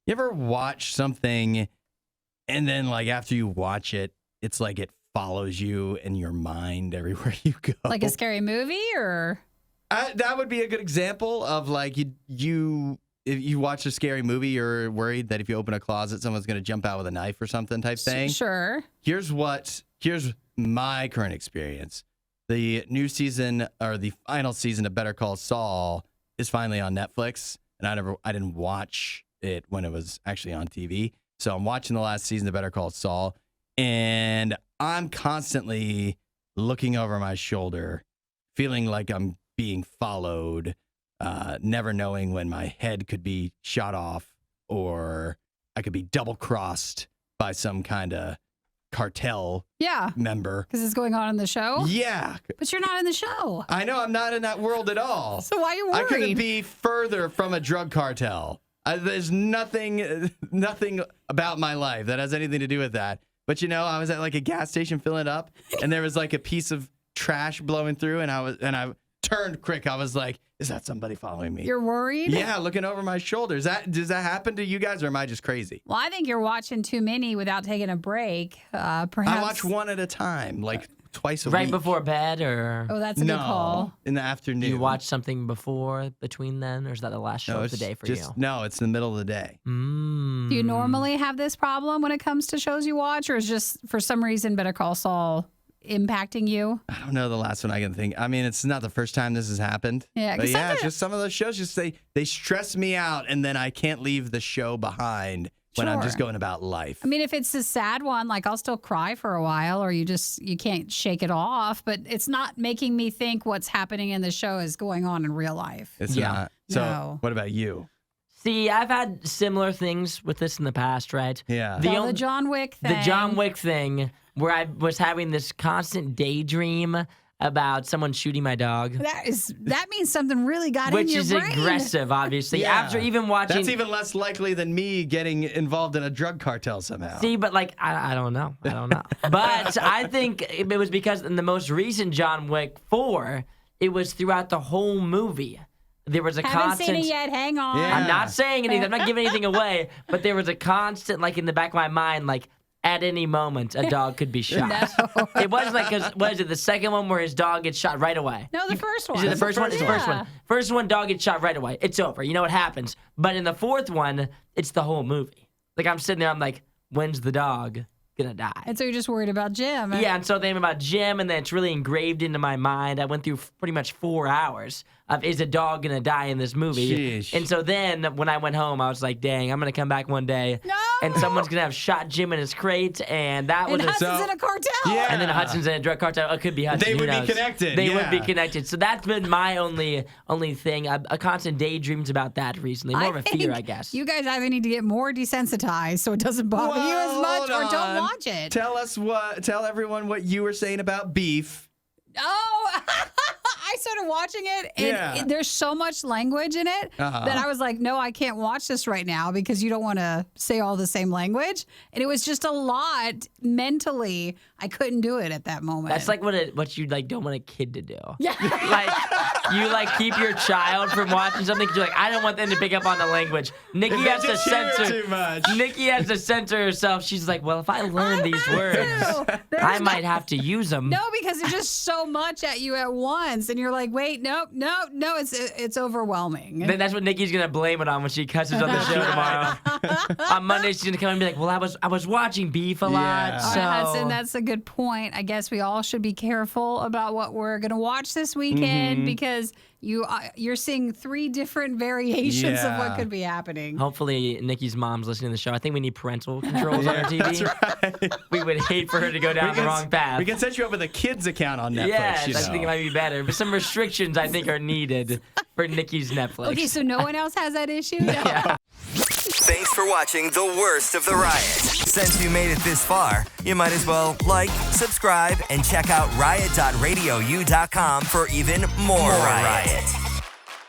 You ever watch something and then like after you watch it, it's like it follows you in your mind everywhere you go? Like a scary movie or? That would be a good example of like if you watch a scary movie, you're worried that if you open a closet, someone's going to jump out with a knife or something type thing. Sure. Here's my current experience. The new season or the final season of Better Call Saul is finally on Netflix, and I didn't watch it when it was actually on TV. So I'm watching the last season of Better Call Saul, and I'm constantly looking over my shoulder, feeling like I'm being followed, never knowing when my head could be shot off or I could be double-crossed by some kind of cartel member. Because it's going on in the show? Yeah. But you're not in the show. I know. I'm not in that world at all. So why are you worried? I couldn't be further from a drug cartel. There's nothing about my life that has anything to do with that. But, I was at like a gas station filling it up, and there was like a piece of trash blowing through, and I turned quick. I was like, is that somebody following me? You're worried? Yeah, looking over my shoulder. Does that happen to you guys, or am I just crazy? Well, I think you're watching too many without taking a break. Perhaps I watch one at a time, like twice a week. Right before bed, or? Oh, that's a good call. In the afternoon. Do you watch something between then, or is that the last show of the day for you? No, it's in the middle of the day. Do you normally have this problem when it comes to shows you watch, or is just for some reason Better Call Saul impacting you? I don't know the last one I can think. I mean, it's not the first time this has happened. Yeah, but yeah, it's just some of those shows they stress me out, and then I can't leave the show behind when I'm just going about life. I mean, if it's a sad one, like I'll still cry for a while, or you can't shake it off, but it's not making me think what's happening in the show is going on in real life. It's not. So No. what about you? See, I've had similar things with this in the past, right? Yeah. The John Wick thing. The John Wick thing, where I was having this constant daydream about someone shooting my dog. That means something really got in your brain. Which is aggressive, obviously. Yeah. After even watching... That's even less likely than me getting involved in a drug cartel somehow. See, but like, I don't know. But I think it was because in the most recent John Wick 4, it was throughout the whole movie. There was a Haven't seen it yet. Hang on. Yeah. I'm not saying anything. I'm not giving anything away. But there was a constant, like in the back of my mind, like at any moment a dog could be shot. No. It wasn't like, was it the second one where his dog gets shot right away? No, the first one. Is it the first one? It's the first Yeah. one. First one, dog gets shot right away. It's over. You know what happens. But in the fourth one, it's the whole movie. Like I'm sitting there, I'm like, when's the dog gonna die? And so you're just worried about Jim. Yeah, and so thinking about Jim, and then it's really engraved into my mind. I went through pretty much 4 hours of, is a dog going to die in this movie? Sheesh. And so then when I went home, I was like, dang, I'm going to come back one day, No! and someone's going to have shot Jim in his crate, and that And was Hudson's in a cartel. Yeah. and then Hudson's in a drug cartel. It could be Hudson. They Who would be knows? connected, They would be yeah. connected. So that's been my only thing. A constant daydreams about that recently. More of a fear, I guess. You guys either need to get more desensitized so it doesn't bother you as much, or hold don't on. watch it. Tell everyone what you were saying about beef. Oh, I started watching it, and there's so much language in it that I was like, no, I can't watch this right now because you don't want to say all the same language. And it was just a lot mentally. I couldn't do it at that moment. That's like what you like don't want a kid to do. Yeah. Like you like keep your child from watching something 'cause you're like, I don't want them to pick up on the language. Nikki If they has to just hear it censor too much. Nikki has to censor herself. She's like, well, if I learn these words, I might have to use them. No, because it's just so much at you at once, and you're like, wait, no, it's overwhelming. Then that's what Nikki's gonna blame it on when she cusses on the show tomorrow. On Monday, she's gonna come and be like, well, I was watching beef a lot. Yeah. All So right, Hudson, that's a good point. I guess we all should be careful about what we're going to watch this weekend because you're seeing 3 different variations of what could be happening. hopefully Nikki's mom's listening to the show. I think we need parental controls on our TV. That's right. We would hate for her to go down the wrong path. We can set you up with a kids account on Netflix. Yes, you I know. think it might be better. But some restrictions, I think, are needed for Nikki's Netflix. Okay, so no one else has that issue? Yeah. Thanks for watching the worst of the riot. Since you made it this far, you might as well like, subscribe, and check out riot.radiou.com for even more riot.